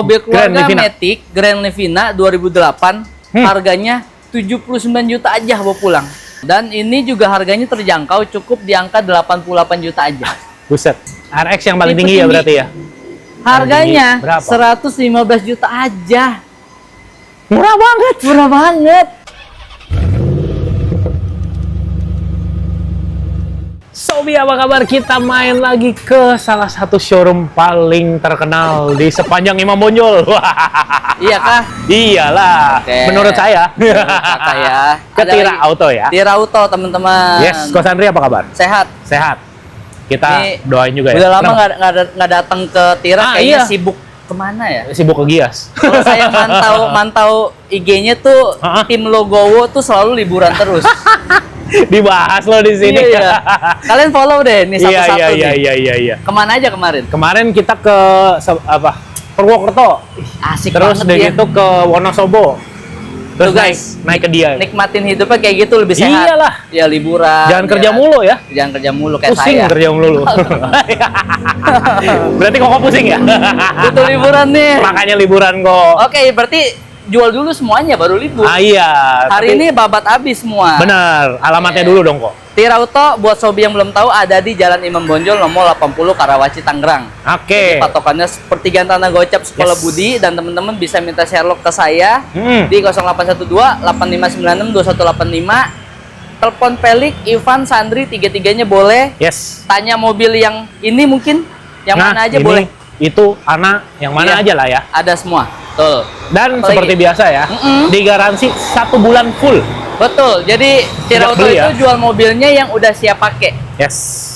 Mobil keluarga Grand Livina. Matic Grand Livina 2008, harganya 79 juta aja bawa pulang. Dan ini juga harganya terjangkau, cukup di angka 88 juta aja. Buset. RX yang paling Tipe tinggi ya tinggi. berarti ya? Harganya Berapa? 115 juta aja. Murah banget. Murah banget. Sobi, apa kabar? Kita main lagi ke salah satu showroom paling terkenal di sepanjang Imam Bonjol. Iya kah? Iyalah, Oke. menurut saya. Kakak ya. Ke Ada Tira lagi. Auto ya. Tira Auto, teman-teman. Yes, Ko Sandri apa kabar? Sehat. Sehat. Kita Ini doain juga ya. Udah lama Kenapa? nggak datang ke Tira, Ah, kayaknya iya. sibuk kemana ya? Sibuk ke Gias. Kalau saya mantau IG-nya tuh tim Logowo tuh selalu liburan terus. Dibahas loh di sini. Iya, iya. Kalian follow deh nih satu-satu nih. Iya. Kemana aja kemarin? Kemarin kita ke Purwokerto. Asik Terus banget udah ya. gitu ke Wonosobo. Terus Tuh, guys, naik ke dia. Nikmatin hidupnya kayak gitu lebih sehat. Iyalah. Ya liburan. Jangan kerja ya. mulu ya. Jangan kerja mulu kayak Pusing saya. kerja mulu. Berarti kok pusing ya? Butuh liburan nih. Makanya liburan kok. Oke, berarti jual dulu semuanya baru libur. Ah, iya. Hari tapi ini babat habis semua. benar. Alamatnya Oke. dulu dong kok. Tira Auto buat sobi yang belum tahu ada di Jalan Imam Bonjol nomor 80 Karawaci Tangerang. Oke. Patokannya pertigaan Tanah Gocap Sekolah Yes. Budi, dan teman-teman bisa minta Sherlock ke saya Hmm. di 0812 8596 2185. Telepon Pelik, Ivan, Sandri, tiga-tiganya boleh. Yes. Tanya mobil yang ini mungkin, yang Nah, mana aja ini, boleh. Itu, anak, yang mana Iya. aja lah ya. Ada semua. Betul. Dan Apalagi? seperti biasa ya, digaransi 1 bulan full. Betul. Jadi Tira Tidak Auto beli itu ya? jual mobilnya yang udah siap pakai. Yes.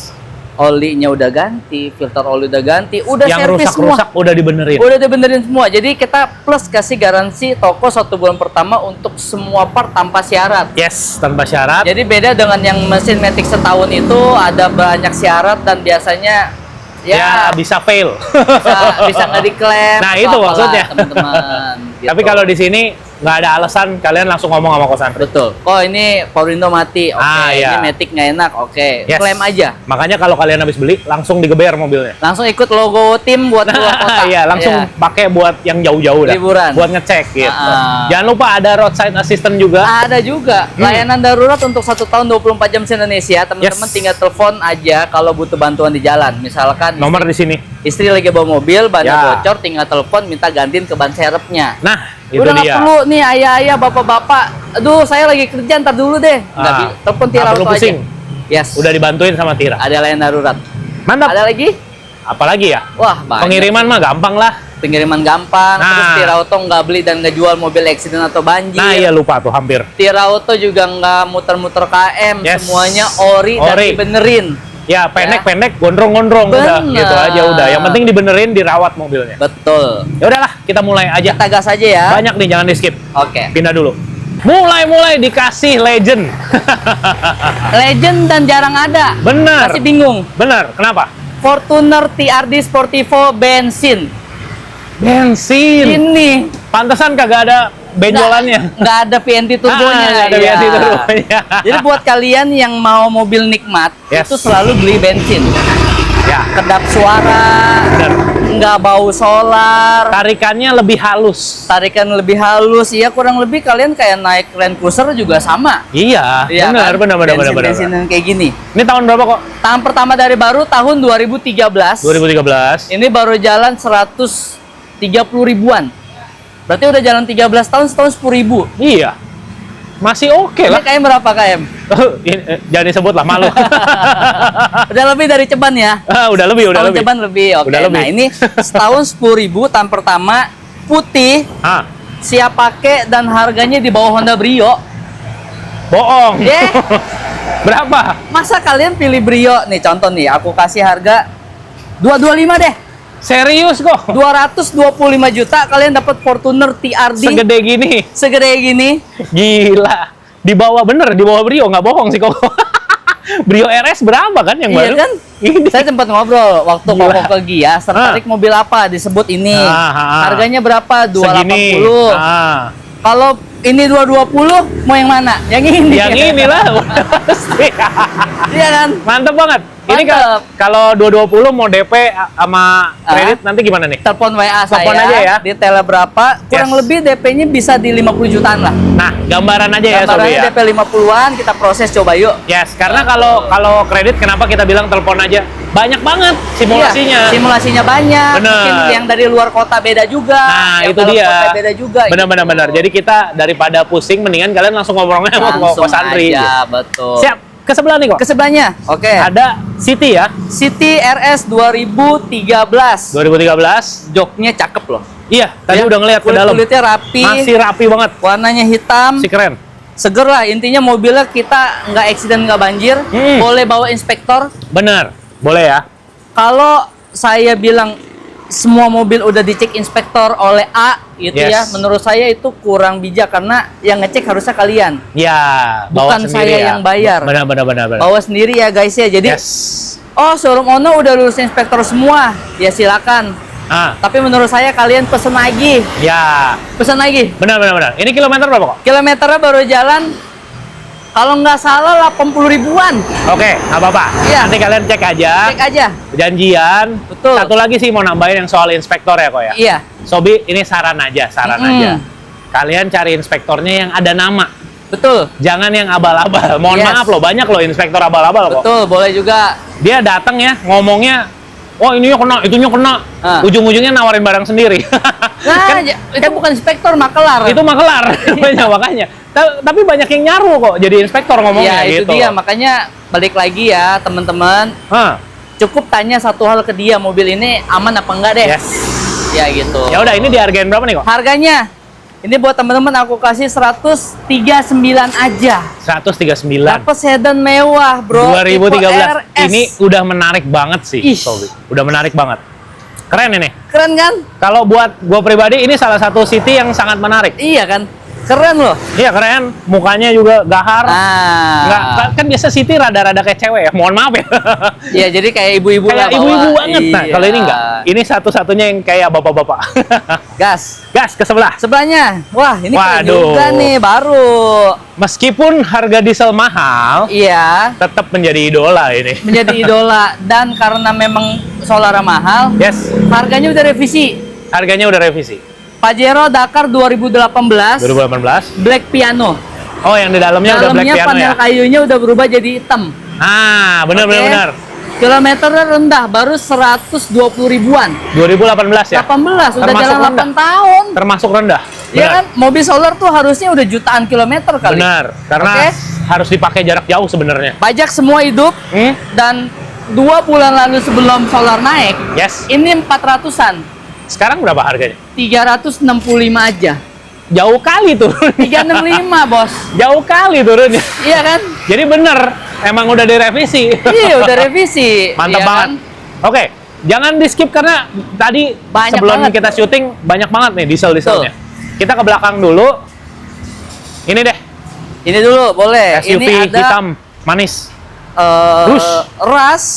Olinya udah ganti, filter oli udah ganti, udah Yang servis semua. rusak-rusak udah dibenerin. Udah dibenerin semua. Jadi kita plus kasih garansi toko 1 bulan pertama untuk semua part tanpa syarat. Yes, tanpa syarat. Jadi beda dengan yang mesin Matic setahun itu ada banyak syarat dan biasanya Ya, bisa fail. bisa nggak diklaim. Nah, atau itu apalah, maksudnya. teman-teman. Gitu. Tapi kalau di sini nggak ada alasan, kalian langsung ngomong sama Ko Sandri. betul. Oh ini Powerindo mati. Oke. Ah, iya. Ini Matic nggak enak. Oke. Yes. Klaim aja. Makanya kalau kalian habis beli, langsung digeber mobilnya. Langsung ikut logo tim buat keluar kota. Iya, langsung Iya. pakai buat yang jauh-jauh dah. Liburan. Buat ngecek gitu. Jangan lupa ada roadside assistant juga. Ada juga layanan darurat untuk 1 tahun 24 jam se-Indonesia. Teman-teman Yes. tinggal telepon aja kalau butuh bantuan di jalan. Misalkan Nomor di sini. istri lagi bawa mobil, bannya Ya. bocor, tinggal telepon minta gantiin ke ban serepnya. Nah, itu Udah nggak dia. perlu nih ayah-ayah, bapak-bapak. Aduh, saya lagi kerja, ntar dulu deh. Nggak Ah, telepon nggak Tira perlu Auto aja. pusing. Yes. Udah dibantuin sama Tira. Ada layanan darurat. Mantap. Ada lagi? Apalagi ya? Wah, banyak. Pengiriman mah gampang lah. Pengiriman gampang. Nah. Terus Tira Auto nggak beli dan nggak jual mobil eksiden atau banjir. Nah, iya lupa tuh hampir. Tira Auto juga nggak muter-muter KM. Yes. Semuanya ori dan Ori. dibenerin. Ya, pendek-pendek, gondrong-gondrong udah Bener. gitu aja udah. Yang penting dibenerin, dirawat mobilnya. Betul. Ya udahlah, kita mulai aja. Kita gas aja ya. Banyak nih, jangan di-skip. Oke. Pindah dulu. Mulai dikasih legend. Legend dan jarang ada. Bener. Masih bingung. Bener. Kenapa? Fortuner TRD Sportivo bensin. Bensin. Ini Pantesan kagak ada benjolannya. nggak ada VNT turbonya. nggak ada Iya. VNT turbonya. Jadi buat kalian yang mau mobil nikmat, Yes. itu selalu beli bensin. Ya, Kedap suara, bener. nggak bau solar, Tarikannya lebih halus. tarikan lebih halus. Iya, kurang lebih kalian kayak naik Land Cruiser juga sama. Iya, Iya benar, kan? benar. Bensin yang kayak gini. Ini tahun berapa kok? Tahun pertama dari baru tahun 2013. 2013. Ini baru jalan 130 ribuan. Berarti udah jalan 13 tahun, setahun 10 ribu. Iya. Masih oke Ini lah. KM berapa KM? Jangan disebut lah, malu. Udah lebih dari ceban ya? Udah lebih, udah Tahun lebih. ceban lebih, oke. Udah lebih. Nah ini setahun 10 ribu, tahun pertama, putih, Ah, siap pakai, dan harganya di bawah Honda Brio. bohong. Yeah. Berapa? Masa kalian pilih Brio? Nih contoh nih, aku kasih harga 225 deh. Serius kok? 225 juta kalian dapat Fortuner TRD Segede gini. segede gini. Gila. Di bawah bener, di bawah Brio, nggak bohong sih kok. Brio RS berapa kan yang Iya baru? kan? Ini. Saya sempat ngobrol waktu Gila. Koko ke Gias, tertarik mobil apa? Disebut ini. Harganya berapa? 280. Segini. Kalau ini 220, mau yang mana? Yang ini. Yang inilah. Iya kan? Mantep banget. Ini Mantap. kalau 220 mau DP sama kredit nanti gimana nih? Telepon WA Telepon saya, aja ya. detailnya berapa, kurang Yes. lebih DP-nya bisa di 50 jutaan lah. Nah, gambaran aja ya Sobi Gambarannya ya. DP 50-an, kita proses coba yuk. Yes, karena kalau kredit kenapa kita bilang telepon aja? Banyak banget simulasinya. Iya, simulasinya banyak. Bener. Mungkin yang dari luar kota beda juga. Nah, yang itu dalam dia. Kota beda juga. Benar-benar. Jadi kita daripada pusing, mendingan kalian langsung ngobrolnya sama langsung Ko Sandri. aja, betul. Siap. Ke sebelah nih kok. Ke sebelahnya. Oke. Ada City ya. City RS 2013. 2013. Joknya cakep loh. Iya, tadi Ya, udah ngeliat ke dalam. Kulitnya rapi. Masih rapi banget. Warnanya hitam. Si keren. Seger lah. Intinya mobilnya kita nggak accident, nggak banjir. Boleh bawa inspektor. Bener. Boleh ya. Kalau saya bilang semua mobil udah dicek inspektor oleh A gitu ya, Yes. menurut saya itu kurang bijak karena yang ngecek harusnya kalian. Ya, bawa Bukan sendiri saya ya. yang bayar. Benar. Bawa sendiri ya guys ya. Jadi, Yes. oh showroom owner udah lulus inspektor semua, ya silakan. Ah, Tapi menurut saya kalian pesen lagi, ya. Benar. Ini kilometer berapa kok? kilometernya baru jalan, kalau nggak salah 80 ribuan. Oke, nggak apa-apa. Iya. Nanti kalian cek aja. Cek aja. Janjian. Betul. Satu lagi sih mau nambahin yang soal inspektor ya kok ya. Iya. Sobi, ini saran aja. Kalian cari inspektornya yang ada nama. Betul. Jangan yang abal-abal. Mohon Yes. maaf loh, banyak loh inspektor abal-abal kok. Betul, boleh juga. Dia datang ya, ngomongnya, oh ininya kena, itunya kena. Ah. Ujung-ujungnya nawarin barang sendiri. Nah, Kan itu bukan inspektor, makelar. itu mah kelar. Makanya. Tapi banyak yang nyaru kok jadi inspektor ngomongnya Ya, itu gitu. dia. Makanya balik lagi ya, teman-teman. Hah, Cukup tanya satu hal ke dia, mobil ini aman apa enggak deh. yes. Ya gitu. Ya udah, ini dihargain berapa nih kok? Harganya ini buat teman-teman aku kasih 139 aja. 139. Dapat sedan mewah, Bro. 2013. Tipe RS. Ini udah menarik banget sih, Ih. Sobi. Udah menarik banget. Keren ini. keren kan? Kalau buat gue pribadi, ini salah satu City yang sangat menarik. Iya kan? Keren loh. Iya, keren. Mukanya juga gahar. Nggak, Nah. kan biasa City rada-rada kayak cewek ya. Mohon maaf ya. Iya, jadi kayak ibu-ibu lah. Kayak ibu-ibu bawa. banget. Nah, Iya. kalau ini enggak. Ini satu-satunya yang kayak bapak-bapak. Gas. Gas ke sebelah. Sebelahnya. Wah, ini keren Waduh. juga nih, baru. Meskipun harga diesel mahal, Iya, tetap menjadi idola ini. menjadi idola. Dan karena memang solar mahal, Yes, harganya udah revisi. harganya udah revisi. Pajero Dakar 2018, 2018. Black Piano. Oh, yang di dalamnya udah black Dalamnya piano panel ya? kayunya udah berubah jadi hitam. Ah, bener. Oke. Kilometernya rendah, baru 120 ribuan. 2018 ya? 18, udah Termasuk jalan 8 rendah. tahun. Termasuk rendah. Iya kan? Mobil solar tuh harusnya udah jutaan kilometer kali. Benar, karena Oke. harus dipakai jarak jauh sebenarnya. Pajak semua hidup, dan 2 bulan lalu sebelum solar naik, Yes. ini 400-an. Sekarang berapa harganya? 365 aja. Jauh kali turun. 365, Bos. Jauh kali turunnya. Iya kan? Jadi bener, emang udah direvisi. Iya, udah revisi. Mantap Iya banget. kan? Oke, jangan di skip karena tadi Banyak sebelum banget. kita syuting banyak banget nih diesel-dieselnya. Kita ke belakang dulu. Ini deh, Ini dulu, boleh. SUV Ini ada hitam manis. Rush. Rush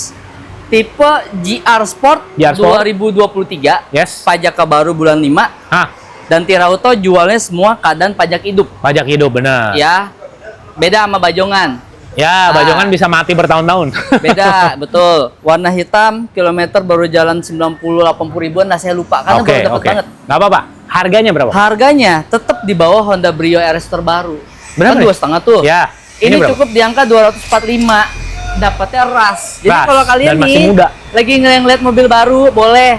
tipe GR Sport, GR Sport. 2023. Yes. Pajak baru bulan 5. Hah, Dan Tirauto jualnya semua keadaan pajak hidup. pajak hidup bener. Ya. Beda sama Bajongan. Ya, Bajongan bisa mati bertahun-tahun. Beda, betul. Warna hitam, kilometer baru jalan 90-80 ribuan. Nah, saya lupa karena Oke, baru dapat oke. banget. Nggak apa-apa. Harganya berapa? Harganya tetap di bawah Honda Brio RS terbaru. Berapa Kan nih? 2,5 tuh. Ya. Ini berapa? cukup di angka 245. Dapatnya Rush. Jadi Rush, kalau kalian dan masih nih muda. lagi ngeliat mobil baru, boleh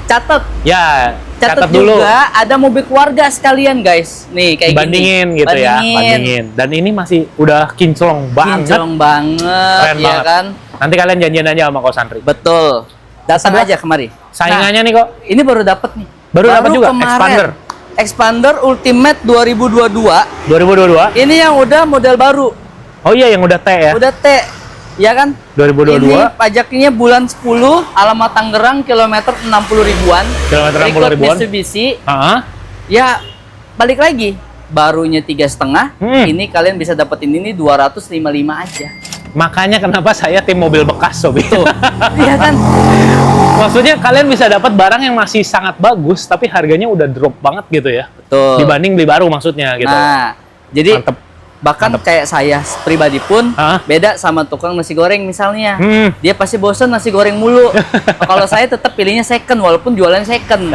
catat. Ya, Catat catat dulu. juga ada mobil keluarga sekalian, guys. Nih kayak Bandingin gini. gitu ya, bandingin. Dan ini masih udah kinclong banget. Kinclong banget, Keren ya banget. kan? Nanti kalian janjian aja sama Ko Sandri. Betul. Datang Sebelah. aja kemari. Saingannya nih kok. Ini baru dapat nih. Baru dapat juga, kemarin. Expander. Expander Ultimate 2022. 2022. Ini yang udah model baru. Oh iya, yang udah T ya. Udah T. Ya kan? 2022. Ini pajaknya bulan 10, alamat Tangerang, kilometer 60 ribuan. Kilometer 60 Record ribuan. Mitsubishi. Heeh. Ya, balik lagi. Barunya 3,5. Ini kalian bisa dapetin ini 255 aja. Makanya kenapa saya tim mobil bekas, Sobi. Iya kan? Maksudnya kalian bisa dapat barang yang masih sangat bagus, tapi harganya udah drop banget gitu ya. Betul. Dibanding beli baru maksudnya gitu. Nah, jadi Mantep. Bahkan kayak saya pribadi pun beda sama tukang nasi goreng misalnya. Dia pasti bosan nasi goreng mulu. Kalau saya tetap pilihnya second walaupun jualan second.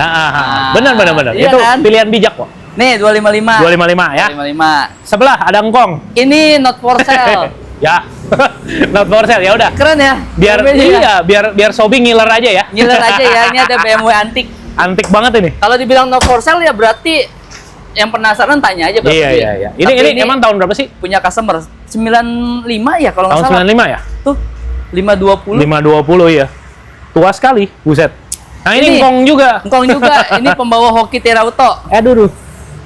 Benar. Iya Itu kan? pilihan bijak kok. Nih 255. 255 ya. 255. Sebelah ada engkong. Ini not for sale. Ya. Not for sale ya udah. Keren ya? Biar biar Sobi ngiler aja ya. Ngiler aja ya. Ini ada BMW antik. Antik banget ini. Kalau dibilang not for sale ya berarti yang penasaran tanya aja berapa duit. Iya. Ini emang tahun berapa sih? Punya customer 95 ya kalau nggak Tahun salah. 95 ya? Tuh 520. 520 ya. Tua sekali, buset. Nah, ini engkong juga. Engkong juga. Ini pembawa hoki Terauto. Aduh.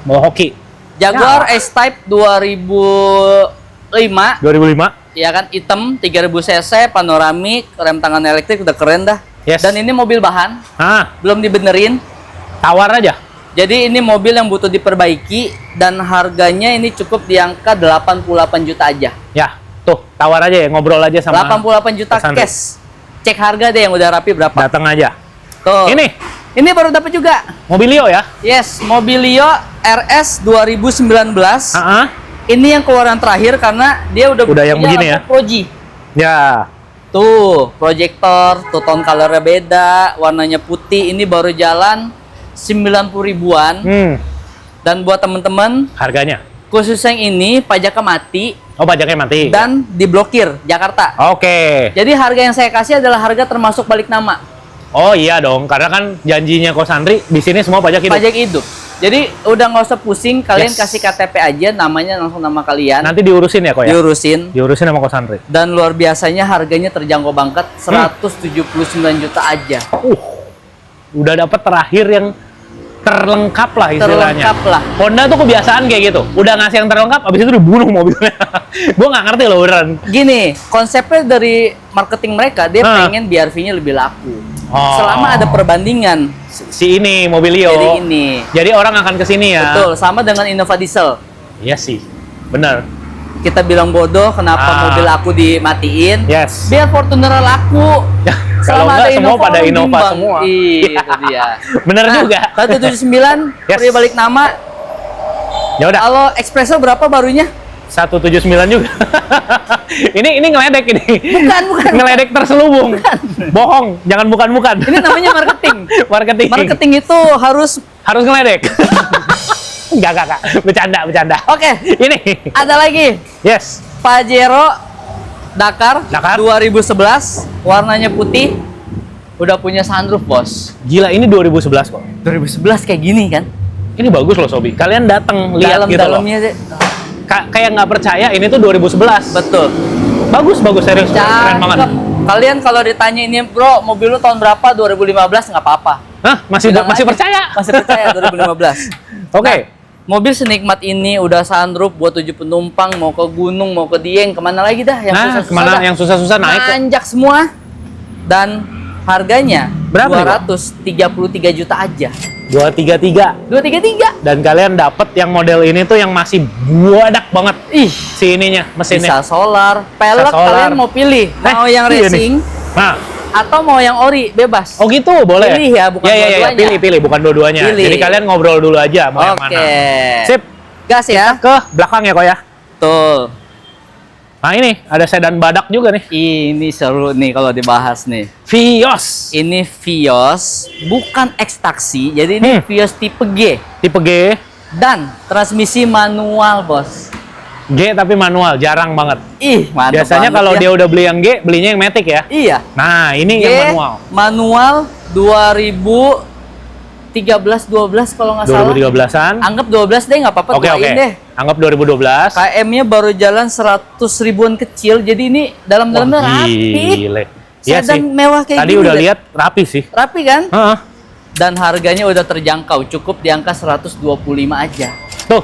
Bawa hoki. Jaguar S-Type 2005. 2005. Ya kan, hitam, 3000 cc, panoramik, rem tangan elektrik, udah keren dah. Yes. Dan ini mobil bahan, belum dibenerin. Tawar aja. Jadi ini mobil yang butuh diperbaiki dan harganya ini cukup di angka 88 juta aja. Ya, tuh tawar aja ya, ngobrol aja sama 88 juta Mas Andri. cash. Cek harga deh yang udah rapi berapa. Datang aja. Tuh. Ini baru dapat juga. Mobilio ya? Yes, Mobilio RS 2019. Ini yang keluaran terakhir karena dia udah yang begini ya. Proji. Ya. Tuh, proyektor, tuh tone colornya beda, warnanya putih. Ini baru jalan 90 ribuan. Dan buat temen-temen, harganya khusus yang ini pajaknya mati. Oh, pajaknya mati. Dan diblokir Jakarta. Oke. Jadi harga yang saya kasih adalah harga termasuk balik nama. Oh iya dong, karena kan janjinya Ko Sandri di sini semua pajak hidup. Pajak hidup. Jadi udah nggak usah pusing, kalian kasih KTP aja, namanya langsung nama kalian. Nanti diurusin ya kok ya? Diurusin sama Ko Sandri. Dan luar biasanya harganya terjangkau banget, 179 juta aja. Udah dapat terakhir yang terlengkap lah istilahnya. Terlengkap lah. Honda tuh kebiasaan kayak gitu. Udah ngasih yang terlengkap, abis itu dibunuh mobilnya. Gue nggak ngerti loh beneran. Gini, konsepnya dari marketing mereka, dia pengen BRV-nya lebih laku. Selama ada perbandingan. Si ini, Mobilio. Jadi ini. Jadi orang akan kesini ya. Betul, sama dengan Innova Diesel. Iya sih, bener. Kita bilang bodoh, kenapa mobil aku dimatiin? Yes. Biar Fortuner laku. Kalau enggak semua pada Innova semua. Itu dia. Bener juga. 179 free balik nama. Ya udah. Kalau Espresso berapa barunya? 179 juga. ini ngeledek ini. Bukan. Ngeledek terselubung. Bohong, jangan bukan. Ini namanya marketing. Marketing itu harus ngeledek. Enggak. Bercanda. Oke. Ini. Ada lagi. Yes. Pajero Dakar 2011, warnanya putih. Udah punya sunroof, Bos. Gila, ini 2011 kok. 2011 kayak gini kan? Ini bagus loh, Sobi. Kalian datang lihat gitu loh. Dalamnya kayak nggak percaya ini tuh 2011. Betul. Bagus serius. Keren banget. Kalian kalau ditanya ini, bro, mobil lu tahun berapa? 2015 nggak apa-apa. Hah? Masih percaya? Masih percaya 2015. Oke. Mobil senikmat ini udah sunroof buat 7 penumpang, mau ke gunung, mau ke Dieng, kemana lagi dah yang susah-susah. Kemana yang susah-susah naik kok. Nanjak semua. Dan harganya berapa 233 juta aja. 233. Dan kalian dapat yang model ini tuh yang masih buadak banget. Si ininya, mesinnya. Bisa solar, pelek kalian mau pilih, mau yang racing. Atau mau yang ori, bebas. Oh gitu, boleh. Pilih ya, bukan dua-duanya. Pilih, bukan dua-duanya. Jadi kalian ngobrol dulu aja mau yang mana. Sip. Gas ya. Ke belakang ya kok ya. Tuh. Nah ini, ada sedan badak juga nih. Ini seru nih kalau dibahas nih. Vios. Ini Vios, bukan X-Taxi. Jadi ini Vios tipe G. Tipe G. Dan transmisi manual, Bos. G tapi manual, jarang banget. Mantap. Biasanya kalau dia udah beli yang G, belinya yang Matic ya? Iya. Nah, ini G, yang manual. Manual 2013-12 kalau nggak salah. 2013-an. Anggap 12 deh, nggak apa-apa. Oke. deh. Anggap 2012. KM-nya baru jalan 100 ribuan kecil, jadi ini dalam-dalamnya rapi. Iya sih. Mewah kayak tadi gini. Udah lihat rapi sih. Rapi kan? Dan harganya udah terjangkau, cukup di angka 125 aja. Tuh,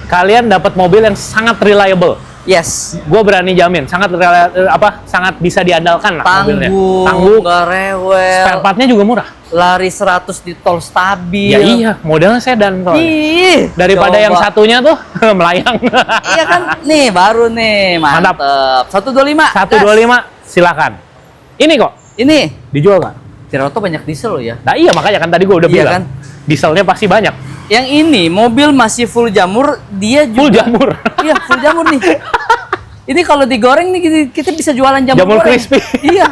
kalian dapat mobil yang sangat reliable. Yes. Gue berani jamin, sangat sangat bisa diandalkan lah mobilnya. Tangguh, nggak rewel. Spare partnya juga murah. Lari 100 di tol stabil. Ya iya, modelnya sedan kok. Daripada yang satunya tuh melayang. Iya kan? Nih, baru nih. Mantap. 125. 125, silakan. Ini kok. Ini. Dijual nggak? Terauto banyak diesel loh ya. Nah iya, makanya kan tadi gue udah bilang. Kan? Dieselnya pasti banyak. Yang ini mobil masih full jamur, dia juga Full jamur. Iya, full jamur nih. Ini kalau digoreng nih kita bisa jualan jamur goreng. crispy. Iya.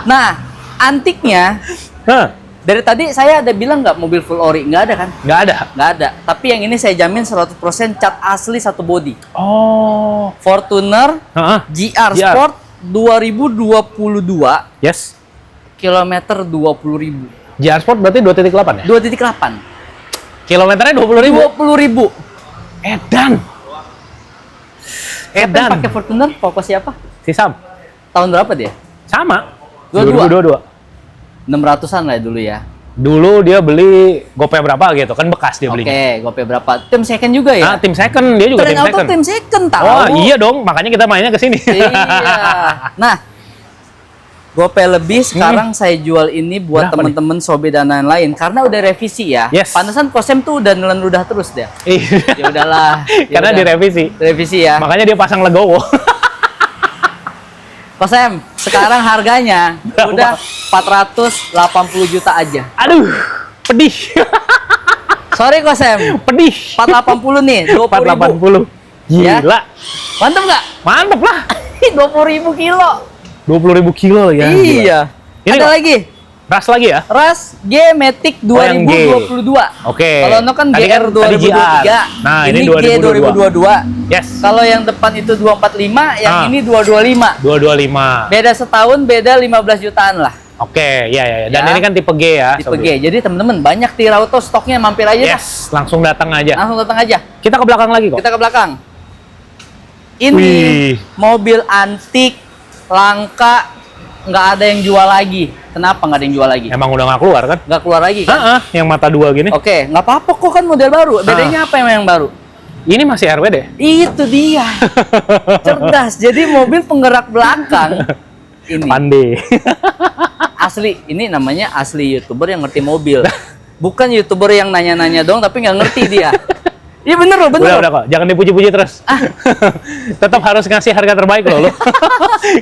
Nah, antiknya Hah, dari tadi saya ada bilang nggak mobil full ori, nggak ada kan? nggak ada. Nggak ada. Tapi yang ini saya jamin 100% cat asli satu body. Oh. Fortuner Heeh. GR GR. Sport 2022, Yes. kilometer 20.000. GR Sport berarti 2.8 ya? 2.8. Kilometernya 20.000. 20.000. Edan. Siapa yang Edan. pakai Fortuner? Pokok siapa? Si Sam. Tahun berapa dia? Sama. 22. 2022. 600-an lah dulu ya. Dulu dia beli gopay berapa gitu, kan bekas dia Oke, belinya. gopay berapa? Tim second juga ya? Nah, tim second, dia juga tim Trend Auto second. tim second tahu. Oh iya dong, makanya kita mainnya ke sini. Iya. Nah, gopay lebih sekarang saya jual ini buat Berapa nih? teman-teman sobe dan lain-lain karena udah revisi ya. Yes. Pantesan Kosem tuh udah nelen ludah terus deh. Iya. Ya udahlah. ya Karena udah. direvisi. Revisi ya. Makanya dia pasang legowo. Kosem, sekarang harganya udah 480 juta aja. Aduh, pedih. Sorry Kosem, Pedih. 480 nih, 20.000. 480. Ya. Gila. Mantap nggak? Mantep lah. 20.000 kilo. 20.000 kilo ya. Iya. Ini Ada kok. lagi. Ras lagi ya? Ras G Matic 2022. Oke. Kalau no kan Tadi GR tadi 2023. GR. Nah, ini G 2022. Yes. Kalau yang depan itu 245, yang Ah. ini 225. 225. Beda setahun, beda 15 jutaan lah. Oke, ya. Dan Ya. ini kan tipe G ya. Tipe Sobi. G. Jadi teman-teman banyak Tirauto stoknya, mampir aja dah. Yes, langsung datang aja. Langsung datang aja. Kita ke belakang lagi kok. Kita ke belakang. Ini Wih. mobil antik, langka, nggak ada yang jual lagi. Kenapa nggak ada yang jual lagi? Emang udah nggak keluar kan? Nggak keluar lagi kan? Yang mata dua gini. Oke, nggak apa-apa kok kan model baru. Bedanya apa yang baru? Ini masih RWD. Itu dia. Cerdas. Jadi mobil penggerak belakang ini Pandai. asli. Ini namanya asli YouTuber yang ngerti mobil. Bukan YouTuber yang nanya-nanya dong tapi nggak ngerti dia. Iya bener loh, bener. Udah kok. Jangan dipuji-puji terus. Tetap harus ngasih harga terbaik loh lo.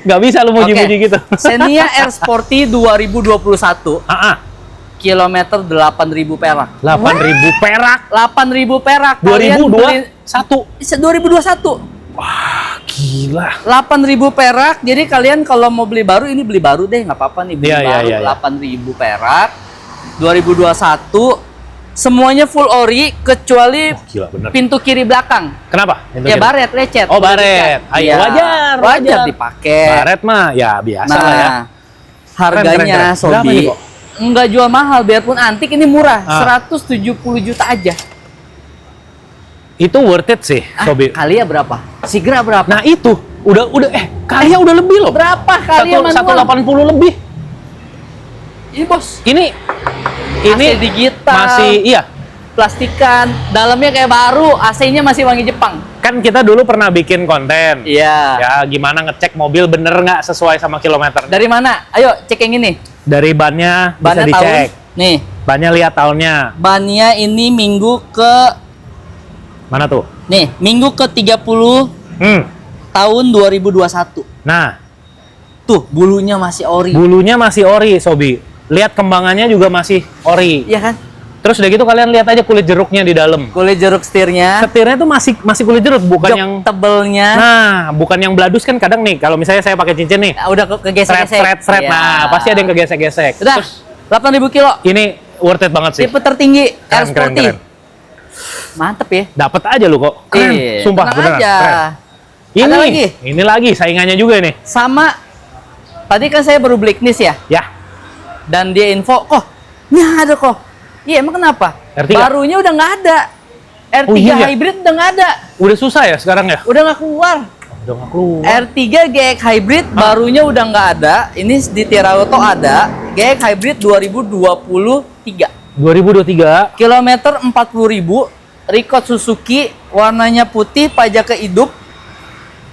Nggak bisa lu muji-muji Oke. gitu. Xenia R Sporty 2021. Kilometer 8.000 perak. 8.000 perak. 8.000 perak. Kalian beli 2021. 2021. Gila. 8.000 perak. Jadi kalian kalau mau beli baru, ini beli baru deh, nggak apa-apa nih beli Iya, baru. iya. 8.000 perak. 2021. Semuanya full ori kecuali Gila bener. pintu kiri belakang. Kenapa? Ya baret lecet. Oh, baret. Ayo, Iya, wajar. Wajar dipakai. Baret mah ya biasa Nah, lah ya. harganya Keren. Berapa Sobi nih, kok? nggak jual mahal, biarpun antik ini murah, Ah. 170 juta aja. Itu worth it sih, Sobi. Kalia berapa? Sigra berapa? Nah, itu udah Kalia udah lebih loh. Berapa Kalia manual? 180 lebih. Ini bos, Ini AC digital, masih iya. plastikan, dalamnya kayak baru, AC-nya masih wangi Jepang. Kan kita dulu pernah bikin konten. Iya. Ya, gimana ngecek mobil bener nggak sesuai sama kilometer. Dari mana? Ayo cek yang ini. Dari bannya bisa Bannya dicek. tahun. Nih, Bannya lihat tahunnya. bannya ini minggu ke Mana tuh? minggu ke 30 tahun 2021. Nah, Tuh, bulunya masih ori. bulunya masih ori, Sobi. Lihat kembangannya juga masih ori. Iya kan? Terus udah gitu kalian lihat aja kulit jeruknya di dalam. Kulit jeruk setirnya, Setirnya tuh masih kulit jeruk, bukan jok yang tebelnya. Nah, bukan yang bladus kan kadang nih. Kalau misalnya saya pakai cincin nih, Udah kegesek-gesek. seret. Iya. Nah, pasti ada yang kegesek-gesek. Udah, Terus 8.000 kilo. ini worth it banget sih. Tipe tertinggi, R Keren, Sporty. keren. Mantep ya. Dapat aja lu kok. Keren. Iya, Sumpah tenang beneran. aja. Keren. Ada lagi? Ini lagi saingannya juga nih. Sama, tadi kan saya baru beli Ignis ya. Ya. Dan dia info, kok, ini ada kok. Iya, emang kenapa? R3? Barunya udah nggak ada. R3 Oh, iya. Hybrid udah nggak ada. Udah susah ya sekarang ya? Udah nggak keluar. Udah nggak keluar. R3 GX Hybrid barunya udah nggak ada. Ini di Tirauto ada. GX Hybrid 2023. 2023. Kilometer 40.000. Record Suzuki. Warnanya putih, pajak ke hidup.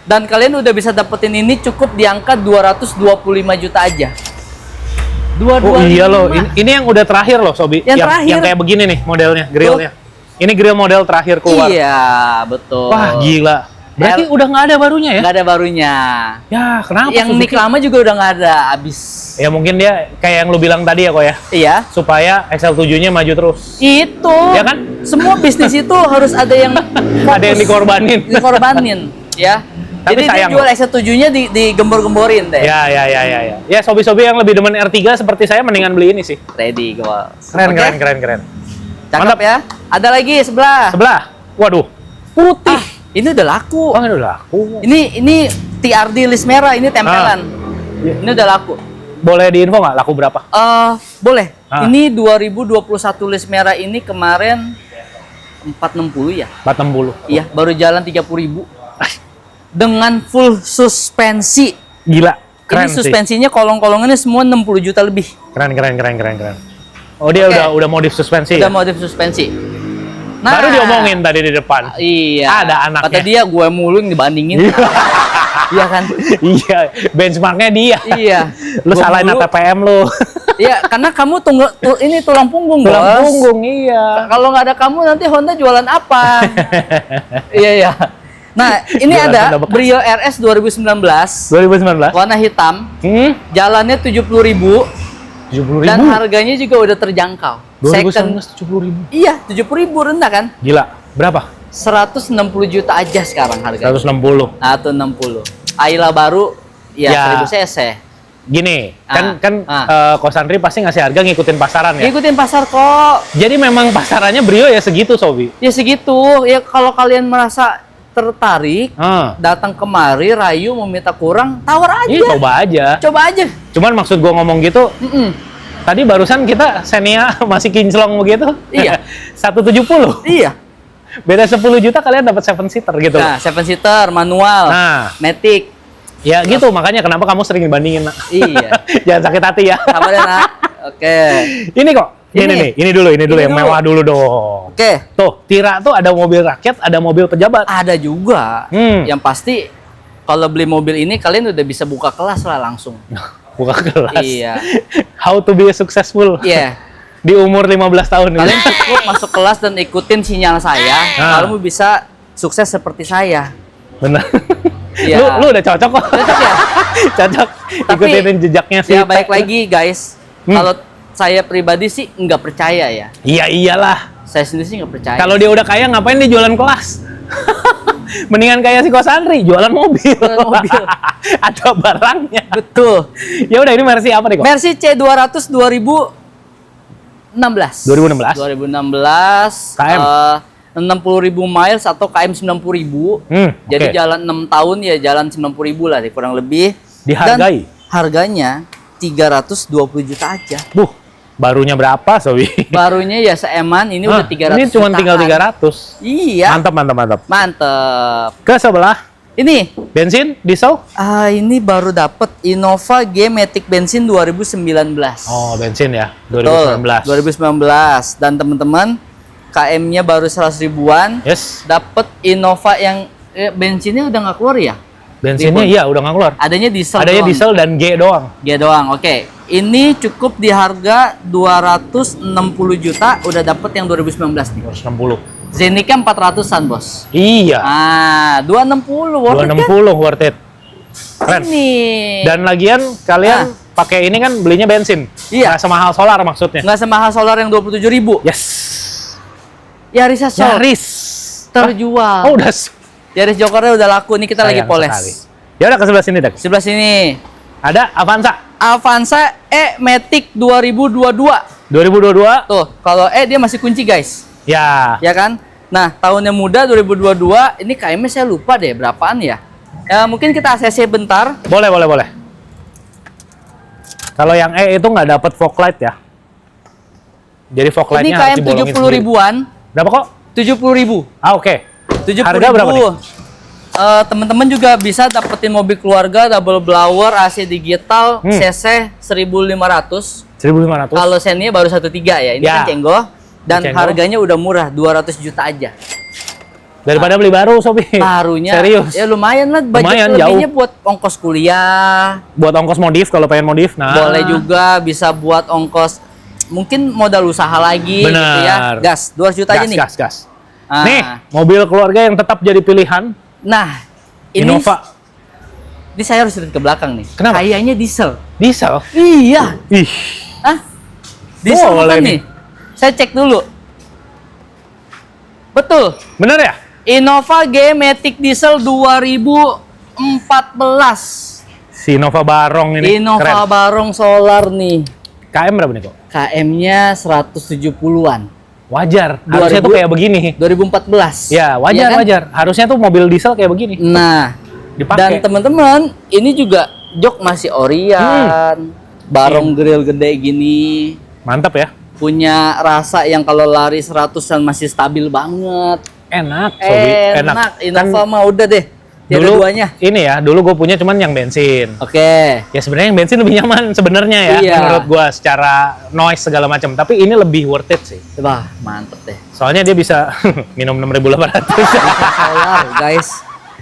Dan kalian udah bisa dapetin ini cukup di angka 225 juta aja. Oh iya loh, ini yang udah terakhir loh, Sobi. Yang terakhir. Yang kayak begini nih modelnya, grillnya. Ini grill model terakhir keluar. Iya, betul. Wah, gila. Berarti udah nggak ada barunya ya? Nggak ada barunya. Ya, kenapa? Yang Suzuki? nick lama juga udah nggak ada, habis. Ya mungkin dia kayak yang lu bilang tadi ya kok ya. Iya. Supaya XL7-nya maju terus. Itu. Ya kan? Semua bisnis itu harus ada yang Ada yang dikorbanin. dikorbanin, ya. Tapi Jadi sayang dia jual XL7-nya digembor-gemborin deh. Ya. Ya, sobi-sobi yang lebih demen R3 seperti saya mendingan beli ini sih. Ready, gua. Keren, Oke? keren. Cakep Mantap. ya. Ada lagi sebelah. Sebelah. Waduh. Putih. Ini udah laku. Oh, ini udah laku. Ini TRD list merah, ini tempelan. Ini udah laku. Boleh diinfo nggak laku berapa? Boleh. Ah. Ini 2021 list merah ini kemarin 460 ya. 460. Iya, baru jalan 30.000 dengan full suspensi. Gila. Keren Ini sih. suspensinya kolong-kolongannya semua 60 juta lebih. Keren. Oh, dia Oke. udah modif suspensi. Udah Ya? modif suspensi. Baru diomongin tadi di depan. Iya. Ada anaknya. Kata dia gue mulu yang dibandingin. Iya kan? Iya, benchmarknya dia. Iya. Lu Gua salahin mulu. ATPM lu. Iya, karena kamu ini tulang punggung, Tulang Bos. punggung, iya. Kalau nggak ada kamu nanti Honda jualan apa? Iya. Nah, ini Jualan ada Honda bekas. Brio RS 2019, 2019. warna hitam, jalannya 70.000 70.000. dan harganya juga udah terjangkau. 2019 70.000. Iya, 70.000 rendah kan? Gila. Berapa? 160 juta aja sekarang harganya. 160. Nah, itu 60. Ayla baru ya, Ya. 1000 cc. Gini, kan Ah. Kosandri pasti ngasih harga ngikutin pasaran ya. Ikutin pasar kok. Jadi memang pasarannya Brio ya segitu, Sobi. Ya segitu. Ya kalau kalian merasa tertarik, Ah. datang kemari, rayu, mau minta kurang, tawar aja. Ini coba aja. Coba aja. Cuman maksud gua ngomong gitu, Mm-mm. tadi barusan kita Xenia masih kinclong begitu. Iya. 170. Iya. Beda 10 juta kalian dapat 7 seater gitu. Nah, 7 seater, manual, Nah. matic. Ya gitu, makanya kenapa kamu sering dibandingin, Nak. Iya. Jangan sakit hati ya. Sabar ya, Nak. Oke. Ini kok. Ini Ini. nih, ini dulu Ini yang dulu. mewah dulu dong. Oke. Tuh, Tira tuh ada mobil rakyat, ada mobil pejabat. Ada juga. Hmm. Yang pasti kalau beli mobil ini kalian udah bisa buka kelas lah langsung. Buka kelas. Iya. How to be successful. Iya. Di umur 15 tahun ini. Kalian cukup masuk kelas dan ikutin sinyal saya. Ah. Kamu bisa sukses seperti saya. Benar. Iya. Lu udah cocok kok. Cocok ya? Cocok. Tapi, Ikutin jejaknya sih. Ya baik lagi guys. Hmm. Kalau saya pribadi sih nggak percaya ya. Iya iyalah. Saya sendiri sih nggak percaya. Kalau dia udah kaya ngapain dia jualan kelas? Mendingan kayak si Kosandri jualan mobil. Jualan mobil. Ada barangnya. Betul. Ya udah, ini versi apa nih kok? Mercy C200 2016. 2016. 2016. KM. 60.000 miles atau KM 90.000. Jadi oke. jalan 6 tahun ya jalan 90.000 lah kurang lebih. Dihargai? Dan harganya 320 juta aja. Barunya berapa, Sobi? Barunya ya seeman, ini udah 300 Ini cuma jutaan. tinggal 300. Iya. Mantap. Mantep. Ke sebelah, Ini bensin, diesel? ini baru dapet Innova G Matic bensin 2019. Oh, bensin ya, Betul, 2019. 2019. Dan teman-teman, KM-nya baru 100 ribuan. Yes. Dapat Innova yang bensinnya udah nggak keluar ya? Bensinnya Ribut. iya udah nggak keluar. Adanya diesel. Adanya doang. diesel dan G doang. G doang. Oke. Ini cukup di harga 260 juta udah dapet yang 2019 nih. 260. Zenica 400-an, Bos. Iya. 260 worth it kan? 260 worth it. Keren. Ini. Dan lagian kalian pakai ini kan belinya bensin. Iya. Nggak semahal solar maksudnya. Nggak semahal solar yang 27.000. Yes. Yaris sold. Yaris. Terjual. Oh, udah. Yaris Jokernya udah laku nih, kita lagi Sayang poles. sekali. Ya udah ke sebelah sini, Dak. Sebelah sini. Ada Avanza Avanza Matic 2022. 2022. Tuh, kalau dia masih kunci, guys. Ya. Ya kan? Nah, tahunnya muda 2022, ini KM-nya saya lupa deh berapaan ya. Mungkin kita ACC bentar. Boleh. Kalau yang itu nggak dapat fog light ya. Jadi fog Ini lightnya harus KM dibolongin 70 ribuan. Berapa kok? 70.000. Oke. 70 Harga berapa nih? Teman-teman juga bisa dapetin mobil keluarga double blower AC digital CC 1.500. 1.500. Kalau Xenia baru 1.3 ya. Ini Ya. kan Cenggo dan Cenggo. harganya udah murah 200 juta aja. Daripada beli baru, Sobi. Barunya Serius. ya lumayan lah, budget Lumayan, lebihnya jauh. buat ongkos kuliah. Buat ongkos modif kalau pengen modif. Nah. Boleh juga bisa buat ongkos mungkin modal usaha lagi gitu ya. Benar. Gas 200 juta aja nih. Gas. Ah. Nih, mobil keluarga yang tetap jadi pilihan. Nah, Innova. Ini saya harus lihat ke belakang nih. Kenapa? Kayaknya diesel. Diesel? Iya. Ih. Hah? Diesel Boleh bukan nih. nih? Saya cek dulu. Betul. Bener ya? Innova G-Matic Diesel 2014. Si Innova Barong ini. Innova Keren. Barong solar nih. KM berapa nih kok? KM-nya 170-an. Wajar. Harusnya tuh 2000 kayak begini. 2014. Ya, wajar, Iya kan? wajar. Harusnya tuh mobil diesel kayak begini. Nah, Dipakai. dan teman-teman, ini juga jok masih Orion. Barong grill gede gini. Mantap ya. Punya rasa yang kalau lari 100-an masih stabil banget. Enak, Sobi. Enak. Innova Kan mah udah deh. Tiada dulu duanya. ini ya, dulu gue punya cuman yang bensin. Oke. Ya sebenarnya yang bensin lebih nyaman sebenarnya ya, Iya. menurut gua secara noise segala macam. Tapi ini lebih worth it sih. Wah, mantep deh. Soalnya dia bisa minum 6.800. Solar, guys.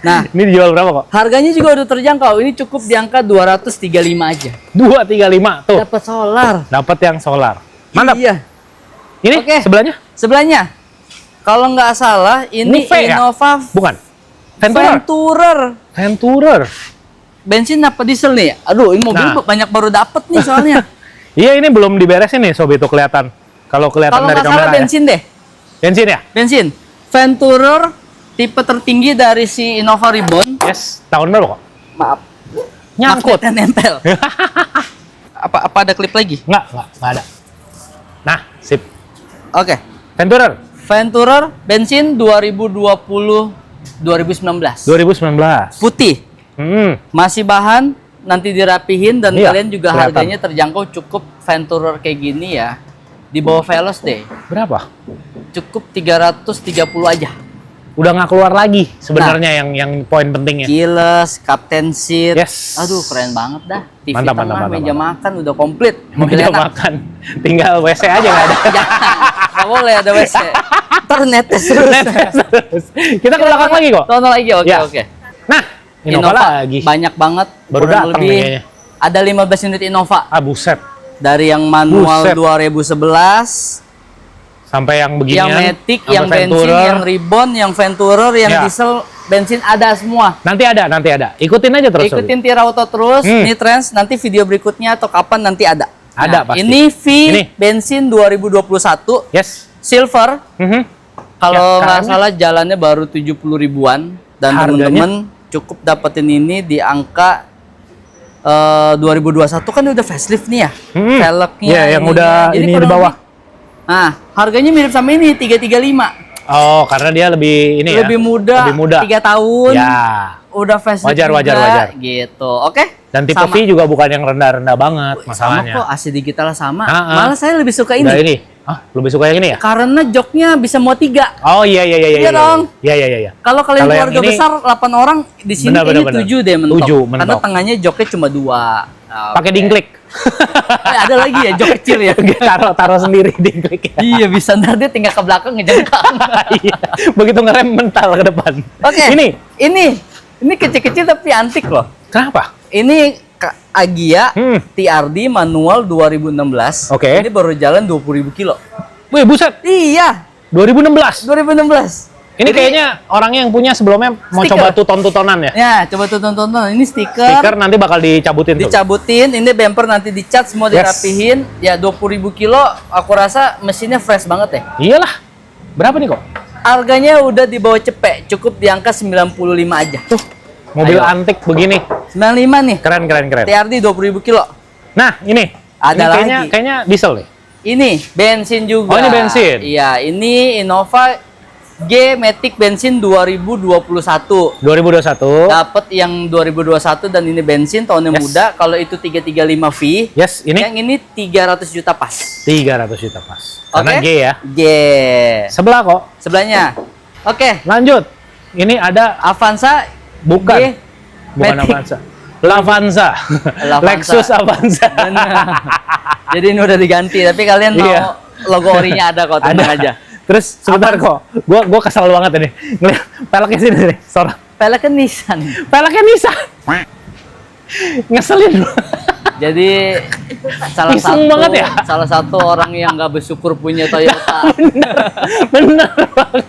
Nah, Ini dijual berapa kok? harganya juga udah terjangkau. Ini cukup di angka 235 aja. 235 tuh. Dapat solar. Dapat yang solar. Mantap. Iya. Ini Oke. sebelahnya? Sebelahnya, kalau nggak salah, ini V ya? Innova Bukan. Venturer. Venturer. Venturer. Bensin apa diesel nih? Aduh, ini mobil Nah. banyak baru dapet nih soalnya. Iya, ini belum diberesin nih, Sobi, tuh kelihatan. Kalau kelihatan Kalau dari nggak salah kamera ya. bensin deh. Bensin ya? Bensin. Venturer tipe tertinggi dari si Innova Reborn. Yes. Tahun berapa kok? Maaf. Nyangkut. Magnetnya nempel. apa ada klip lagi? Nggak ada. Nah, sip. Oke. Venturer. Venturer bensin 2019. 2019. Putih. Masih bahan nanti dirapihin dan Iya, kalian juga kelihatan. harganya terjangkau cukup Venturer kayak gini ya. Di bawah Veloz deh. Berapa? Cukup 330 aja. Udah nggak keluar lagi sebenarnya yang poin pentingnya. Keyless, captain seat. Yes. Aduh, keren banget dah. TV Mantap, tengah, mantap, meja mantap. makan udah komplit. Mobil Meja enak. makan. Tinggal WC aja nggak ada. Jangan. Nggak boleh ada WC. Ntar netes terus. Terus. Kita ke belakang lagi kok. Tonton lagi, oke, Ya. oke. Nah, Innova lagi. Banyak banget. Baru kurang datang lebih nih kayaknya. ada 15 unit Innova. Ah, buset. Dari yang manual Buset. 2011, Sampai yang beginian. yang Matic, sampai yang bensin, Venturer. yang Reborn, yang Venturer, yang Ya. diesel, bensin ada semua. Nanti ada. Ikutin aja terus. Sobi. Ikutin Tirauto terus, Hmm. ini trends, nanti video berikutnya atau kapan nanti ada. Ada pasti. Ini V Ini. bensin 2021, Yes. silver. Mhm. Kalau Ya, nggak KM-nya? salah jalannya baru 70 ribuan. Dan Harganya? temen-temen cukup dapetin ini di angka 2021 kan udah facelift nih ya. Hmm. Velgnya. Iya, yang ininya. udah Jadi ini di kurang bawah. lebih- Nah, harganya mirip sama ini 335. Oh, karena dia lebih ini Lebih ya. muda, Lebih muda. 3 tahun. Ya. Udah facelift Wajar, juga, wajar. gitu. Oke. Dan tipe Sama. V juga bukan yang rendah-rendah banget Sama masalahnya. kok, AC digital sama. Ah. Malah saya lebih suka Udah ini. Ah, lebih suka yang ini ya? Karena joknya bisa muat 3. Oh iya. Iya dong. Iya. Kalau kalian Kalau yang keluarga ini- besar 8 orang di sini Benar, ini benar. 7 deh mentok. 7 mentok. Karena tengahnya joknya cuma 2. Pakai dingklik. Ada lagi ya jok kecil ya. taruh sendiri dingklik. Iya bisa, ntar dia tinggal ke belakang ngejengkang. Iya. Begitu ngerem mental ke depan. Oke. Ini Ini kecil-kecil tapi antik loh. kenapa? Ini Agia Hmm. TRD manual 2016. Oke. Ini baru jalan 20.000 kilo. Wih, buset. Iya, 2016. 2016. Ini Jadi- kayaknya orang yang punya sebelumnya mau Stiker. coba tuton-tutonan ya. Ya, coba tonton. Ini stiker. Stiker nanti bakal dicabutin tuh. Dicabutin, ini bumper nanti dicat, semua Yes. dirapihin. Ya 20.000 kilo, aku rasa mesinnya fresh banget ya. Iyalah. Berapa nih kok? Harganya udah di bawah cepek, cukup di angka 95 aja. Tuh, mobil Ayo. antik begini. 95 nih, Keren. TRD 20.000 kilo. Nah, ini. Ada Ini lagi. kayaknya diesel nih. Ini bensin juga. Oh, ini bensin. Iya, ini Innova G-Matic bensin 2021. 2021. Dapat yang 2021 dan ini bensin tahunnya Yes. muda. Kalau itu 335V, Yes, ini yang ini 300 juta pas. 300 juta pas. Karena Oke? G ya. G. Sebelah kok. Sebelahnya. Oke, Lanjut. Ini ada Avanza bukan. G Bukan Matic. Avanza. Lavanza. Lavanza. Lexus Avanza. Bener. Jadi ini udah diganti, tapi kalian mau Iya. logo orinya ada kok, tenang aja. Terus sebentar kok. Gua kesal banget ini. Ngeliat peleknya sini nih. Sorot. Peleknya Nissan. Peleknya Nissan. Ngeselin. Jadi Iseng banget ya? salah satu orang yang nggak bersyukur punya Toyota. Bener banget.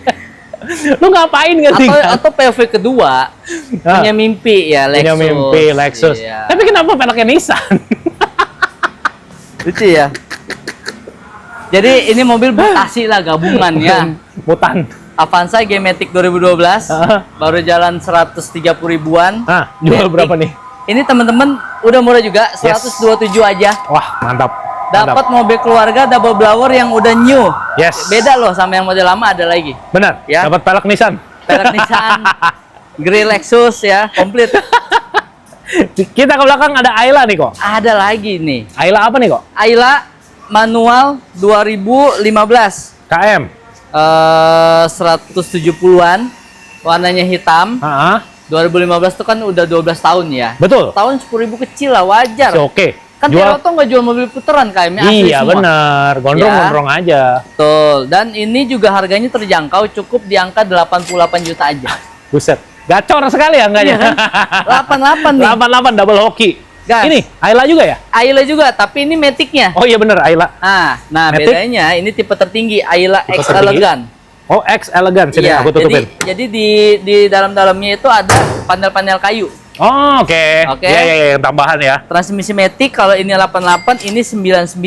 Lu ngapain gantikan? Atau POV kedua punya mimpi ya Lexus. Punya mimpi Lexus. Iya. Tapi kenapa peleknya Nissan? Lucu ya. Jadi ini mobil Bekasi lah gabungan ya. Mutan. Avanza G-Matic 2012 baru jalan 130 ribuan. Jual berapa nih? Ini teman-teman udah murah juga, 127 aja. Wah, mantap. Dapat mobil keluarga double blower yang udah new. Yes. Beda loh sama yang model lama ada lagi. Benar. Ya. Dapat pelek Nissan. Pelek Nissan, grill Lexus ya, komplit. Kita ke belakang ada Ayla nih kok. Ada lagi nih. Ayla apa nih kok? Ayla manual 2015. KM. 170-an. Warnanya hitam. 2015 itu kan udah 12 tahun ya. Betul. Tahun 10.000 kecil lah, wajar. Oke. Kan Teroto nggak jual mobil puteran KM-nya asli iya, semua. bener. Gondrong-gondrong aja. Betul. Dan ini juga harganya terjangkau, cukup di angka 88 juta aja. Buset. Gacor sekali angkanya. Iya kan? 88 nih. 88 double hoki. Gas. Ini Ayla juga ya? Ayla juga, tapi ini Matic-nya. Oh iya bener, Ayla. Nah Matic? bedanya ini tipe tertinggi, Ayla Tipe X tertinggi? Elegan. Oh, X Elegan. Sini Iya, aku tutupin. jadi di dalam-dalamnya itu ada panel-panel kayu. Oh, oke. Oke. Iya, tambahan ya. Transmisi Matic, kalau ini 88, ini 99.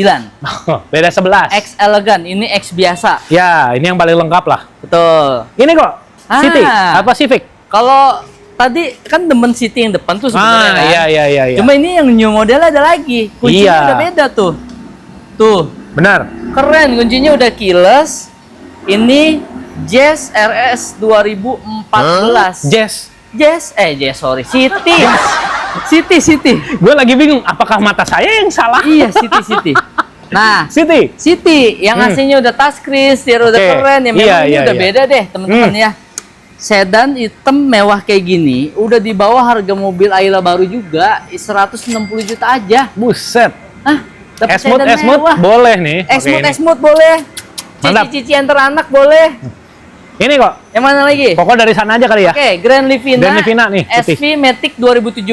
Beda 11. X Elegan, ini X biasa. Ya, ini yang paling lengkap lah. Betul. Ini kok, City, apa Civic? Kalau tadi kan demen City yang depan tuh sebenarnya kan. Iya. Cuma ini yang new model ada lagi. Kuncinya udah beda tuh. Tuh. Benar. Keren, kuncinya udah keyless. Ini Jazz RS 2014. Jazz, Sorry. City. gue lagi bingung, apakah mata saya yang salah? Iya, City. Nah, City yang AC-nya udah touchscreen, stereo udah keren ya. Memang ini udah beda deh, teman-teman ya. Sedan hitam mewah kayak gini, udah di bawah harga mobil Ayla baru juga, 160 juta aja. Buset. Dapat S-Mode sedan mewah. boleh nih. S-Mode boleh. Mantap. Cici antar anak boleh. Ini kok. Yang mana lagi? Pokok dari sana aja kali ya. Oke, Grand Livina nih. SV Matic 2017.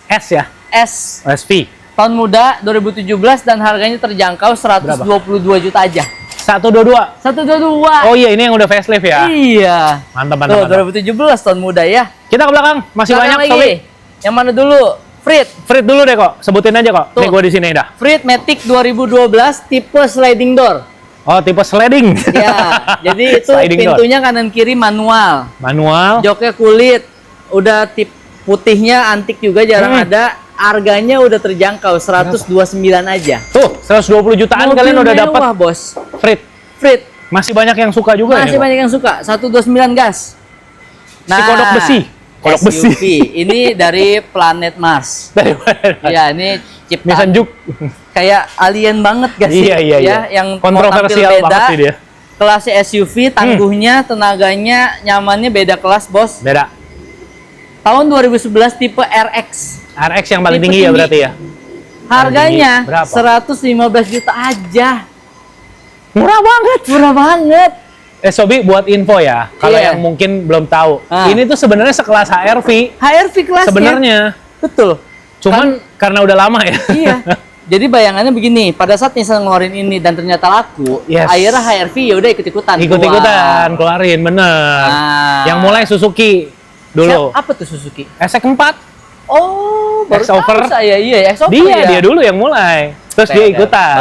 S ya? SV. Tahun muda 2017 dan harganya terjangkau 122 juta aja. 122. 122. Oh iya, ini yang udah facelift ya? Iya. Mantap. Tuh, 2017 tahun muda ya. Kita ke belakang, masih banyak lagi. Sobi. Yang mana dulu? Frit dulu deh kok, sebutin aja kok. Tuh. Nih gue di sini dah. Frit Matic 2012 tipe sliding door. Oh, tipe sliding. Ya, jadi itu pintunya kanan kiri manual. Joknya kulit. Udah tip putihnya antik juga jarang ada. Harganya udah terjangkau 129 aja. Tuh, 120 jutaan mobil kalian udah dapat. Bos. Frit. Masih banyak yang suka juga. Masih banyak yang suka. 129 gas. Nah, si kodok besi. SUV. Ini dari planet Mars. Ya, ini ciptaan Nissan Juke. Kayak alien banget gak sih? Iya. Yang kontroversial banget sih dia. Kelasnya SUV, tangguhnya, tenaganya, nyamannya beda kelas, bos. Beda. Tahun 2011 tipe RX. RX yang paling tinggi ya berarti ya? Harganya 115 juta aja. Murah banget. Sobi buat info ya, kalau yang mungkin belum tahu, ini tuh sebenarnya sekelas HRV. HRV kelasnya. Sebenarnya. Betul. Cuman karena udah lama ya. Iya. Jadi bayangannya begini, pada saat Nissan ngeluarin ini dan ternyata laku, akhirnya HRV ya udah ikut-ikutan keluarin, bener. Yang mulai Suzuki dulu. Apa tuh Suzuki? SX4. Oh, baru X-Over. tahu saya. Iya, X-Over dia dulu yang mulai. Terus dia ikutan.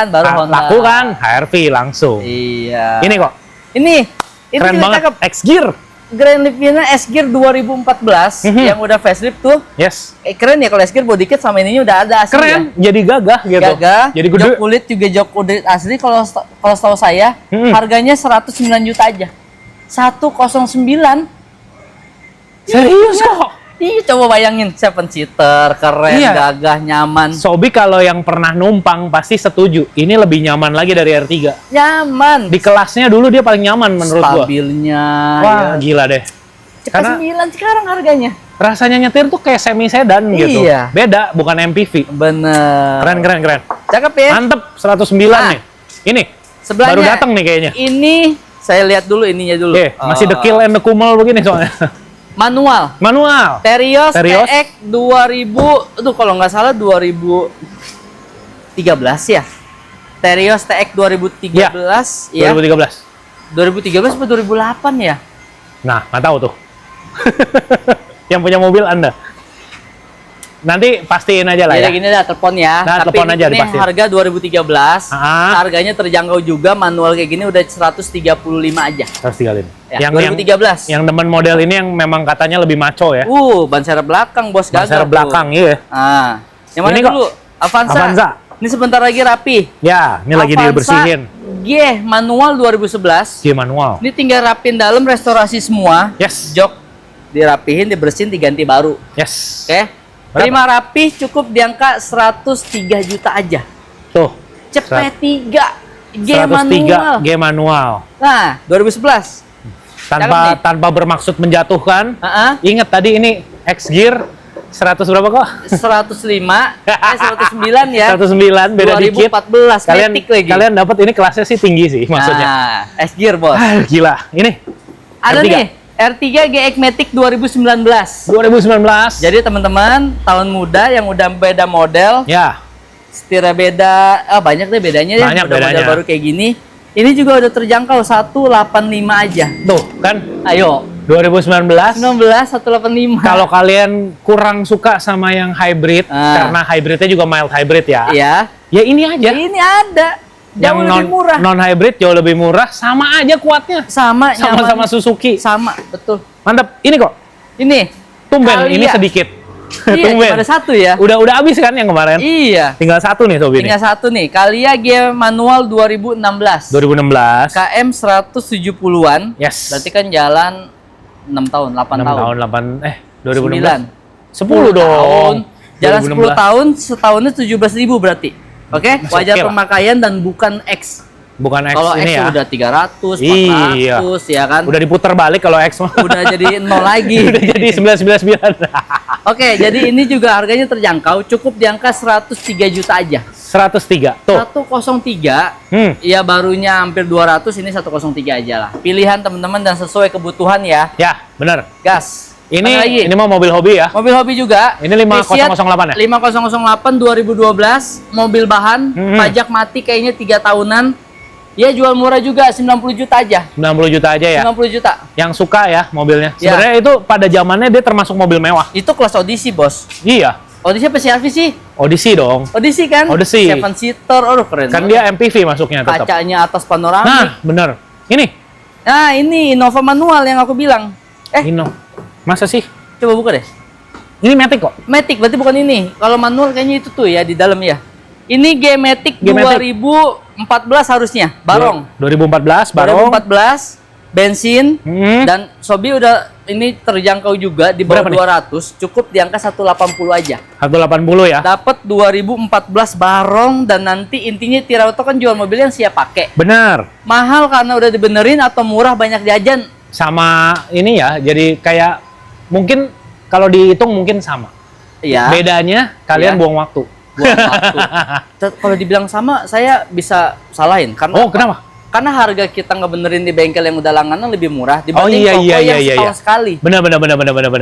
Baru Honda. Laku kan HRV langsung. Iya. Ini kok. Ini keren banget. X-Gear. Grand Livina S-Gear 2014 yang udah facelift tuh. Yes. Keren ya kalau S-Gear body kit sama ininya udah ada asli. Keren, jadi gagah gitu. Jadi gede. Jok kulit juga jok kulit asli kalau setahu saya harganya 109 juta aja. 109. Serius kok? Iya, coba bayangin 7-seater, keren, gagah, nyaman. Sobi kalau yang pernah numpang pasti setuju. Ini lebih nyaman lagi dari R3. Nyaman. Di kelasnya dulu dia paling nyaman menurut gua. Stabilnya. Wah, gila deh. Karena 9 sekarang harganya. Rasanya nyetir tuh kayak semi sedan gitu. Iya. Beda, bukan MPV. Bener. Keren. Cakep ya? Mantep, 109 nih. Ini, sebelahnya, baru datang nih kayaknya. Ini, saya lihat dulu ininya dulu. Masih dekil and the kumel begini soalnya. Manual. Terios TX 2000, aduh kalau nggak salah 2013 ya. Terios TX 2013 ya. 2013 atau 2008 ya? Nah, nggak tahu tuh. Yang punya mobil Anda. Nanti pastiin aja lah ya. Gini dah telepon ya. Nah, tapi telepon aja ini dipastiin. harga 2013. Harganya terjangkau juga, manual kayak gini udah 135 aja. 135. Ya, Yang 2013. Yang demen model ini yang memang katanya lebih maco ya. Ban serep belakang bos, Ban gagal serep belakang, iya. Yang mana Ini kok dulu? Avanza. Avanza. Ini sebentar lagi rapi. Ya, ini lagi dibersihin. G manual 2011. G manual. Ini tinggal rapin dalam, restorasi semua. Yes. Jok dirapihin, dibersihin, diganti baru. Yes. Oke. Berapa? Terima rapi cukup di angka 103 juta aja. Tuh. Cepet 3 G 103 manual. G manual. Nah, 2011. Tanpa bermaksud menjatuhkan. Ingat tadi ini X Gear 100 berapa kok? 105, 109 ya. 109 beda 2014 dikit. Matic lagi. Kalian dapat ini kelasnya sih tinggi sih maksudnya. Nah, S Gear bos. Gila. Ini Ada R3. nih R3 GX Matic 2019. 2019. Jadi teman-teman, tahun muda yang udah beda model, Ya. setirnya beda, banyak deh bedanya ya. Banyak Udah model bedanya. baru kayak gini. Ini juga udah terjangkau 185 aja. Tuh, kan Ayo. 2019. 19 185. Kalau kalian kurang suka sama yang hybrid, karena hybridnya juga mild hybrid ya. Iya. Ya ini aja. Ini ada. Jauh lebih murah. Non hybrid jauh lebih murah, sama aja kuatnya. Sama-sama Suzuki. Sama, betul. Mantap. Ini kok. Ini. Tumben Kali ini ya. sedikit. Iya, Tumben. ada satu ya. Udah habis kan yang kemarin? Iya. Tinggal satu nih Sobi. Tinggal satu nih. Kalia G manual 2016. 2016. KM 170-an. Yes. Berarti kan jalan 6 tahun, 8 6 tahun. 2016. 9. 10 dong. Jalan 2016. 10 tahun, setahunnya 17.000 berarti. Oke, Masih wajar oke lah. pemakaian dan bukan X. Bukan X Kalau X ini ya. udah 300, 400 Iya. ya kan. Udah diputar balik kalau X mah. Udah jadi 0 lagi. Udah jadi 999. Oke, jadi ini juga harganya terjangkau, cukup di angka 103 juta aja. 103. Tuh. 103, ya barunya hampir 200, ini 103 aja lah. Pilihan teman-teman dan sesuai kebutuhan ya. Ya, benar. Gas. Ini mau mobil hobi ya. Mobil hobi juga. Ini 5008 ya? 5008 2012, mobil bahan, pajak mati kayaknya 3 tahunan. Ya jual murah juga, 90 juta aja. 90 juta aja ya. 90 juta. Yang suka ya mobilnya. Ya. Sebenarnya itu pada zamannya dia termasuk mobil mewah. Itu kelas Odyssey, Bos. Iya. Odyssey apa CR-V sih? Odyssey dong. Odyssey kan? Odyssey. 7 seater, keren. Kan dia MPV masuknya tetap. Kacanya atas panoramik. Nah, bener. Ini. Nah, ini Innova manual yang aku bilang. Inno. Masa sih? Coba buka deh. Ini Matic kok. Matic berarti bukan ini. Kalau manual kayaknya itu tuh ya di dalam ya. Ini G-Matic 2014 harusnya. Barong. 2014 Barong. 2014 bensin dan Sobi udah ini terjangkau juga di bawah Berapa 200, cukup di angka 180 aja. 180 ya. Dapat 2014 Barong dan nanti intinya Tirauto kan jual mobil yang siap pakai. Bener. Mahal karena udah dibenerin atau murah banyak jajan. Sama ini ya, jadi kayak mungkin kalau dihitung mungkin sama. Iya. Bedanya kalian Iya. buang waktu. Buang waktu. Kalau dibilang sama, saya bisa salahin karena Oh, kenapa? Karena harga kita ngebenerin di bengkel yang udah langganan lebih murah dibanding toko yang setahun sekali. Benar.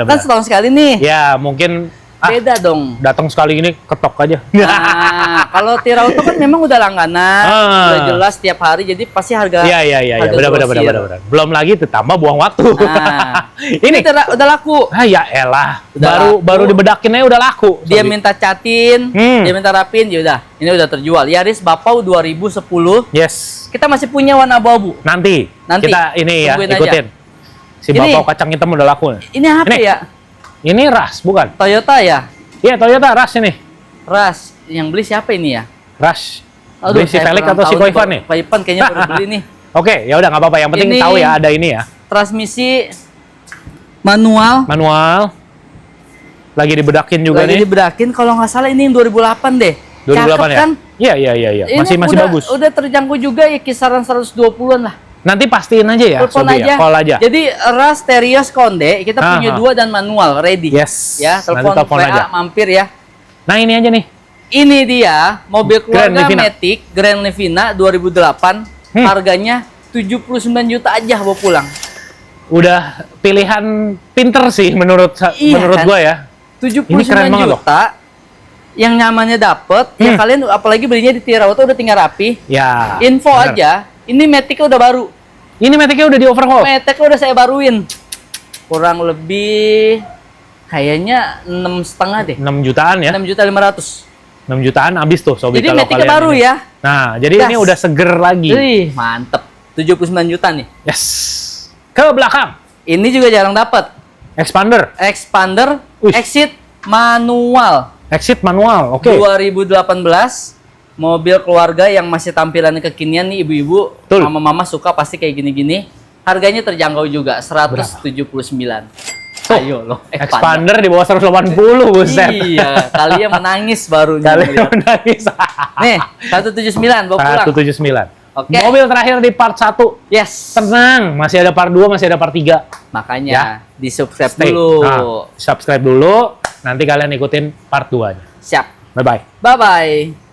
Kan setahun sekali nih. Ya, mungkin Beda dong. datang sekali ini ketok aja. Nah, kalau Tirauto kan memang udah langganan, udah jelas tiap hari, jadi pasti harga. Iya. Benar. Belum lagi ditambah buang waktu. Nah, ini udah laku. Ya elah. Udah Baru dibedakin aja udah laku. Dia minta catin, dia minta rapin, ya udah. Ini udah terjual. Yaris Bapau 2010. Yes. Kita masih punya warna abu-abu. Nanti kita ini ya Tungguin ikutin. aja. Si Ini- Bapau kacang hitam udah laku. Ini apa Ini. ya? Ini Rush bukan? Toyota ya? Iya, Toyota Rush ini. Rush. Yang beli siapa ini ya? Rush. Aduh, Beli si saya Felix kurang atau si tahu Koivan nih? Koivan kayaknya baru beli nih. Oke, ya udah nggak apa-apa. Yang penting Ini- tahu ya ada ini ya. Transmisi manual. Manual. Lagi dibedakin juga Lagi nih. dibedakin, kalau nggak salah ini yang 2008 deh. 2008 Cakep ya? kan? Iya. Ini Masih udah, bagus. Udah terjangkau juga ya kisaran 120-an lah. Nanti pastiin aja ya, Telepon Sobi aja. ya. Call aja. Jadi Ras Terios Konde kita punya 2 dan manual ready. Yes. Ya, Nanti telepon telepon WA aja. mampir ya. Nah, ini aja nih. Ini dia mobil Grand keluarga Livina. Matic Grand Livina 2008. Harganya 79 juta aja bawa pulang. Udah pilihan pinter sih menurut Iya, kan? gua ya. 79 Ini keren banget juta. Yang nyamannya dapet, ya kalian apalagi belinya di Tirauto udah tinggal rapi. Ya. Info bener. aja, ini Matic udah baru. Ini Matic-nya udah di overhaul. Matic udah saya baruin. kurang lebih kayaknya 6,5 deh. 6 jutaan ya. 6.500.000. 6 jutaan habis tuh Sobi. Jadi kalau Matic kalian baru ini. ya. Nah, jadi Gas. ini udah seger lagi. Wih, mantep. 79 juta nih. Yes. Ke belakang. Ini juga jarang dapat. Expander. Expander, Wih. exit manual. Exit manual. Oke. 2018. Mobil keluarga yang masih tampilannya kekinian nih ibu-ibu, Betul. mama-mama suka pasti kayak gini-gini. Harganya terjangkau juga, 179. Ayo loh, Expander di bawah 180, buset. Iya, kalian menangis baru Kalian menangis. Nih, 179 bawa pulang. 179. Oke. Mobil terakhir di part 1. Yes. Tenang, masih ada part 2, masih ada part 3. Makanya Ya. di-subscribe Stay. dulu. Nah, subscribe dulu, nanti kalian ikutin part 2-nya. Siap. Bye-bye. Bye-bye.